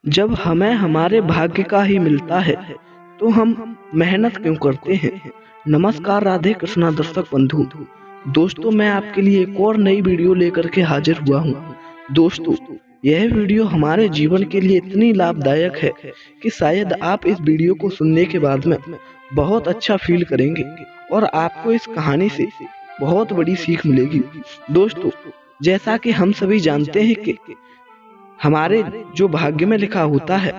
जब हमें हमारे भाग्य का ही मिलता है तो हम मेहनत क्यों करते हैं। नमस्कार राधे कृष्णा दर्शक बंधु। दोस्तों, मैं आपके लिए एक और नई वीडियो लेकर के हाजिर हुआ हूँ। दोस्तों, यह वीडियो हमारे जीवन के लिए इतनी लाभदायक है कि शायद आप इस वीडियो को सुनने के बाद में बहुत अच्छा फील करेंगे और आपको इस कहानी से बहुत बड़ी सीख मिलेगी। दोस्तों, जैसा कि हम सभी जानते हैं कि हमारे जो भाग्य में लिखा होता है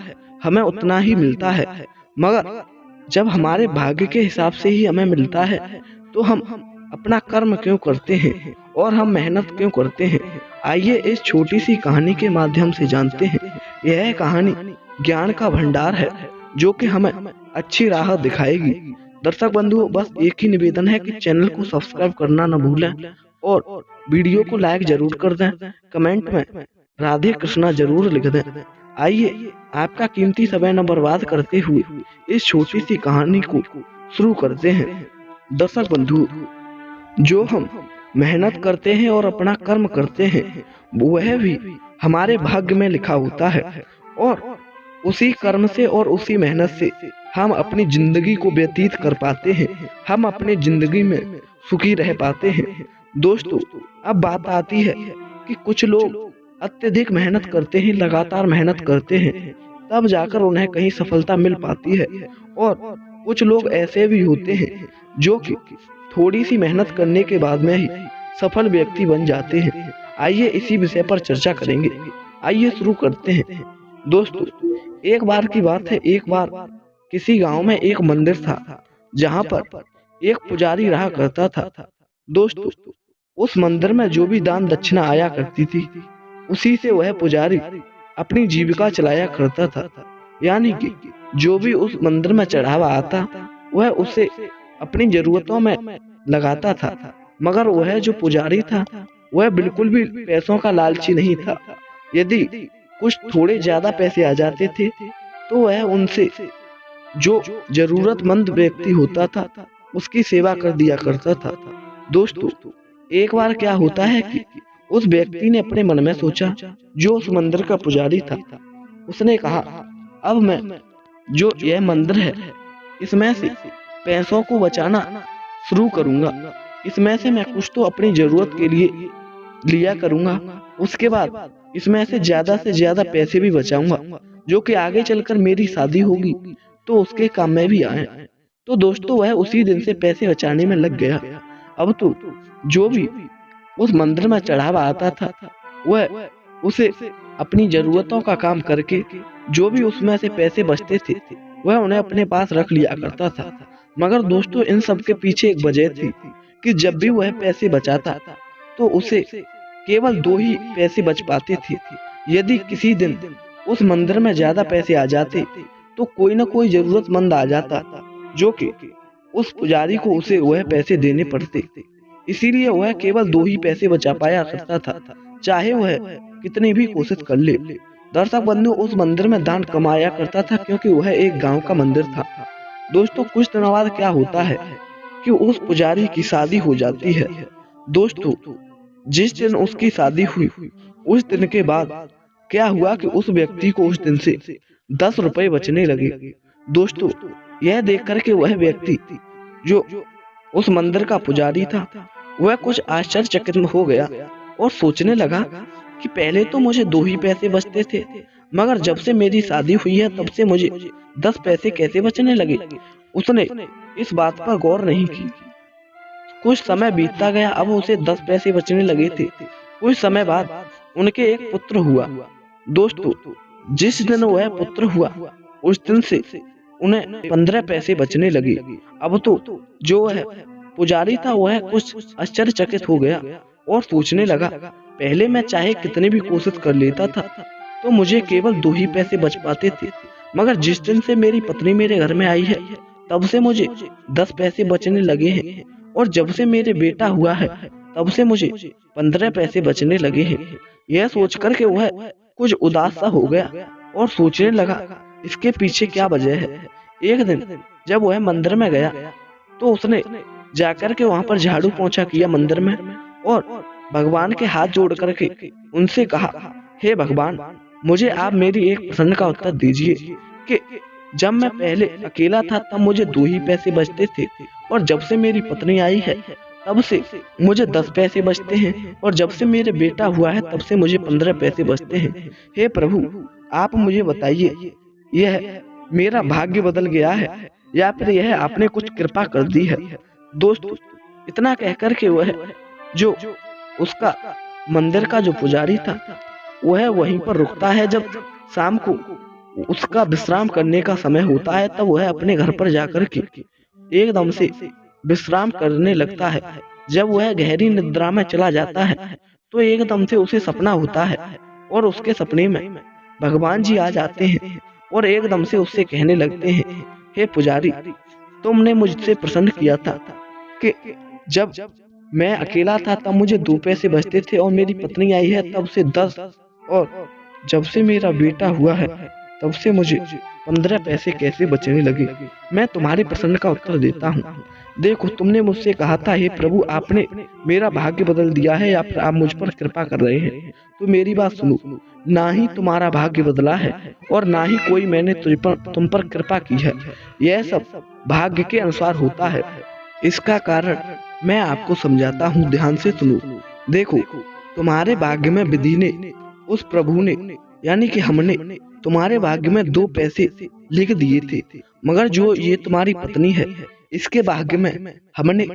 हमें उतना ही मिलता है, मगर जब हमारे भाग्य के हिसाब से ही हमें मिलता है तो हम अपना कर्म क्यों करते हैं और हम मेहनत क्यों करते हैं। आइए इस छोटी सी कहानी के माध्यम से जानते हैं। यह कहानी ज्ञान का भंडार है जो कि हमें अच्छी राह दिखाएगी। दर्शक बंधु, बस एक ही निवेदन है कि चैनल को सब्सक्राइब करना न भूलें और वीडियो को लाइक जरूर कर दें। कमेंट में राधे कृष्णा जरूर लिख दें। आइए आपका कीमती समय न बर्बाद करते हुए इस छोटी सी कहानी को शुरू करते हैं। दर्शक बंधु, जो हम मेहनत करते हैं और अपना कर्म करते हैं वह भी हमारे भाग्य में लिखा होता है और उसी कर्म से और उसी मेहनत से हम अपनी जिंदगी को व्यतीत कर पाते हैं। हम अपनी जिंदगी में सुखी रह पाते हैं। दोस्तों, अब बात आती है कि कुछ लोग अत्यधिक मेहनत करते हैं, लगातार मेहनत करते हैं, तब जाकर उन्हें कहीं सफलता मिल पाती है और कुछ लोग ऐसे भी होते हैं जो कि थोड़ी सी मेहनत करने के बाद में ही सफल व्यक्ति बन जाते हैं। आइए इसी विषय पर चर्चा करेंगे। आइए शुरू करते हैं। दोस्तों, एक बार की बात है, एक बार किसी गांव में एक मंदिर था जहां पर एक पुजारी रहा करता था। दोस्तों, उस मंदिर में जो भी दान दक्षिणा आया करती थी उसी से वह पुजारी अपनी जीविका चलाया करता था। यानी कि जो भी उस मंदिर में चढ़ावा आता वह उसे अपनी जरूरतों में लगाता था। मगर वह जो पुजारी था वह बिल्कुल भी पैसों का लालची नहीं था। यदि कुछ थोड़े ज्यादा पैसे आ जाते थे तो वह उनसे जो जरूरतमंद व्यक्ति होता था उसकी सेवा कर दिया करता था। दोस्तों, एक बार क्या होता है कि उस व्यक्ति ने अपने मन में सोचा, जो उस मंदिर का पुजारी था, उसने कहा, अब मैं जो यह मंदिर है इसमें से पैसों को बचाना शुरू करूंगा। इसमें से मैं कुछ तो अपनी जरूरत के लिए लिया करूंगा, उसके बाद इसमें से ज्यादा पैसे भी बचाऊंगा जो कि आगे चलकर मेरी शादी होगी तो उसके काम में भी आए। तो दोस्तों, वह उसी दिन से पैसे बचाने में लग गया। अब तो जो भी उस मंदिर में चढ़ावा आता था वह उसे अपनी जरूरतों का काम करके जो भी उसमें से पैसे बचते थे वह उन्हें अपने पास रख लिया करता था। मगर दोस्तों, इन सब के पीछे एक वजह थी कि जब भी वह पैसे बचाता तो उसे केवल 2 ही पैसे बच पाते थे। यदि किसी दिन उस मंदिर में ज्यादा पैसे आ जाते तो कोई न कोई जरूरतमंद आ जाता जो कि उस पुजारी को उसे वह पैसे देने पड़ते। इसीलिए वह केवल 2 ही पैसे बचा पाया करता था, चाहे वह कितनी भी कोशिश कर ले। दर्शक बंधु, उस मंदिर में दान कमाया करता था क्योंकि वह एक गांव का मंदिर था। दोस्तों, कुछ दिनों बाद क्या होता है कि उस पुजारी की शादी हो जाती है। दोस्तों, जिस दिन उसकी शादी हुई उस दिन के बाद क्या हुआ कि उस व्यक्ति को उस दिन से 10 रुपए बचने लगे। दोस्तों, यह देख कर के वह व्यक्ति जो उस मंदिर का पुजारी था वह कुछ आश्चर्यचकित हो गया और सोचने लगा कि पहले तो मुझे 2 ही पैसे बचते थे, मगर जब से मेरी शादी हुई है तब से मुझे 10 पैसे कैसे बचने लगे। उसने इस बात पर गौर नहीं की। कुछ समय बीतता गया, अब उसे 10 पैसे बचने लगे थे। कुछ समय बाद उनके एक पुत्र हुआ। दोस्तों, जिस दिन वह पुत्र हुआ उस दिन से उन्हें 15 पैसे बचने लगे। अब तो जो वह पुजारी था वह कुछ आश्चर्यचकित हो गया और सोचने लगा, पहले मैं चाहे कितनी भी कोशिश कर लेता था तो मुझे केवल 2 ही पैसे बच पाते थे, मगर जिस दिन से मेरी पत्नी मेरे घर में आई है तब से मुझे 10 पैसे बचने लगे हैं और जब से मेरे बेटा हुआ है तब से मुझे 15 पैसे बचने लगे हैं। यह सोच कर के वह कुछ उदास सा हो गया और सोचने लगा इसके पीछे क्या वजह है। एक दिन जब वह मंदिर में गया तो उसने जाकर के वहां पर झाड़ू पोंछा किया मंदिर में और भगवान के हाथ जोड़ करके उनसे कहा, हे भगवान, मुझे आप मेरी एक प्रश्न का उत्तर दीजिए कि जब मैं पहले अकेला था तब मुझे 2 ही पैसे बचते थे, और जब से मेरी पत्नी आई है तब से मुझे 10 पैसे बचते हैं, और जब से मेरे बेटा हुआ है तब से मुझे 15 पैसे बचते हैं। हे प्रभु, आप मुझे बताइए, यह मेरा भाग्य बदल गया है या फिर यह आपने कुछ कृपा कर दी है। दोस्तों, इतना कहकर के वह जो उसका मंदिर का जो पुजारी था वह वहीं पर रुकता है। जब शाम को उसका विश्राम करने का समय होता है तब वह अपने घर पर जाकर के एकदम से विश्राम करने लगता है। जब वह गहरी निद्रा में चला जाता है तो एकदम से उसे सपना होता है, और उसके सपने में भगवान जी आ जाते हैं और एकदम से उससे कहने लगते हैं, हे पुजारी, तुमने मुझसे प्रसन्न किया था कि जब मैं अकेला था तब मुझे 2 पैसे बचते थे, और मेरी पत्नी आई है तब से 10, और जब से मेरा बेटा हुआ है तब से मुझे 15 पैसे कैसे बचने लगे। मैं तुम्हारे प्रश्न का उत्तर देता हूँ। देखो, तुमने मुझसे कहा था, हे प्रभु, आपने मेरा भाग्य बदल दिया है या फिर आप मुझ पर कृपा कर रहे हैं। तो मेरी बात सुनो, ना ही तुम्हारा भाग्य बदला है और ना ही कोई मैंने तुम पर कृपा की है। यह सब भाग्य के अनुसार होता है। इसका कारण मैं आपको समझाता हूँ, ध्यान से सुनो। देखो, तुम्हारे भाग्य में विधि ने, उस प्रभु ने, यानी कि हमने तुम्हारे भाग्य में 2 पैसे लिख दिए थे, मगर जो ये तुम्हारी पत्नी है इसके भाग्य में हमने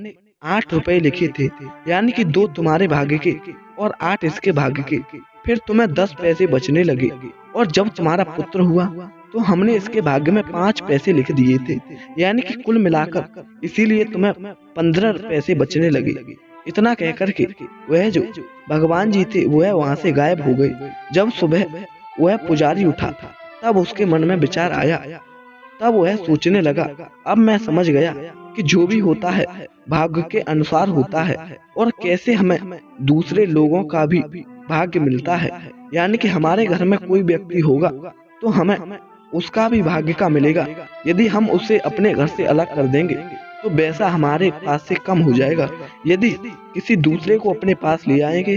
8 रुपए लिखे थे, यानी कि 2 तुम्हारे भाग्य के और 8 इसके भाग्य के। फिर तुम्हें 10 पैसे बचने लगे, और जब तुम्हारा पुत्र हुआ तो हमने इसके भाग्य में 5 पैसे लिख दिए थे, यानी कि कुल मिलाकर इसीलिए तुम्हें 15 पैसे बचने लगे। इतना कहकर के वह जो भगवान जी थे वह वहां से गायब हो गए। जब सुबह वह पुजारी उठा तब उसके मन में विचार आया। तब वह सोचने लगा, अब मैं समझ गया कि जो भी होता है भाग्य के अनुसार होता है, और कैसे हमें दूसरे लोगों का भी भाग्य मिलता है। यानी कि हमारे घर में कोई व्यक्ति होगा तो हमें उसका भी भाग्य का मिलेगा। यदि हम उसे अपने घर से अलग कर देंगे तो वैसा हमारे पास से कम हो जाएगा। यदि किसी दूसरे को अपने पास ले आएंगे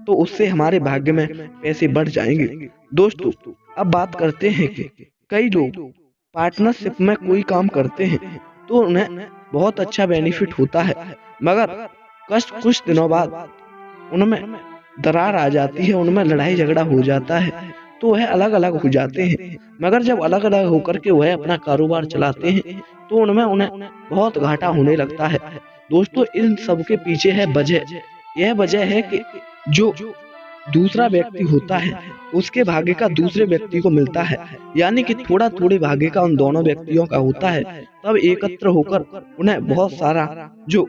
तो उससे हमारे भाग्य में पैसे बढ़ जाएंगे। दोस्तों, अब बात करते हैं कि कई लोग पार्टनरशिप में कोई काम करते हैं तो उन्हें बहुत अच्छा बेनिफिट होता है, मगर कुछ दिनों बाद उनमें दरार आ जाती है, उनमें लड़ाई झगड़ा हो जाता है, तो वह अलग अलग हो जाते हैं। मगर जब अलग अलग होकर के वह अपना कारोबार चलाते हैं तो उन्हें बहुत घाटा होने लगता है। दोस्तों, इन सब के पीछे है वजह। यह वजह है कि जो दूसरा व्यक्ति होता है उसके भाग्य का दूसरे व्यक्ति को मिलता है, यानी कि थोड़ा थोड़े भाग्य का उन दोनों व्यक्तियों का होता है। तब एकत्र होकर उन्हें बहुत सारा जो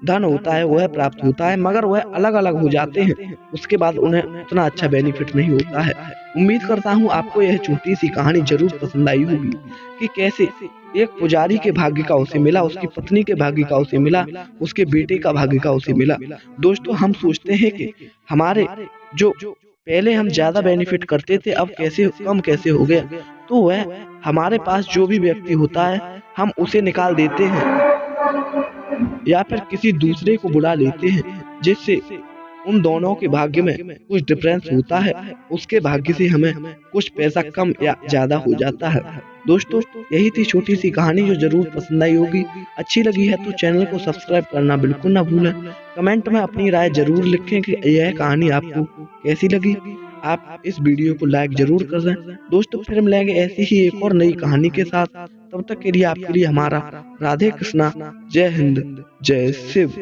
धन होता है वह प्राप्त होता है, मगर वह अलग अलग हो जाते हैं उसके बाद उन्हें उतना अच्छा बेनिफिट नहीं होता है। उम्मीद करता हूँ आपको यह छोटी सी कहानी जरूर पसंद आई होगी कि कैसे एक पुजारी के भाग्य का उसे मिला, उसकी पत्नी के भाग्य का उसे मिला, उसके बेटे का भाग्य का उसे मिला। दोस्तों, हम सोचते हैं कि हमारे जो पहले हम ज्यादा बेनिफिट करते थे अब कैसे हो गया, तो वह हमारे पास जो भी व्यक्ति होता है हम उसे निकाल देते हैं या फिर किसी दूसरे को बुला लेते हैं, जिससे उन दोनों के भाग्य में कुछ डिफरेंस होता है। उसके भाग्य से हमें कुछ पैसा कम या ज्यादा हो जाता है। दोस्तों, यही थी छोटी सी कहानी जो जरूर पसंद आई होगी। अच्छी लगी है तो चैनल को सब्सक्राइब करना बिल्कुल ना भूलें। कमेंट में अपनी राय जरूर लिखें कि यह कहानी आपको कैसी लगी। आप इस वीडियो को लाइक जरूर कर दें। दोस्तों, फिर मिलेंगे ऐसी ही एक और नई कहानी के साथ। तब तक के लिए आपके लिए हमारा राधे कृष्णा। जय हिंद, जय शिव।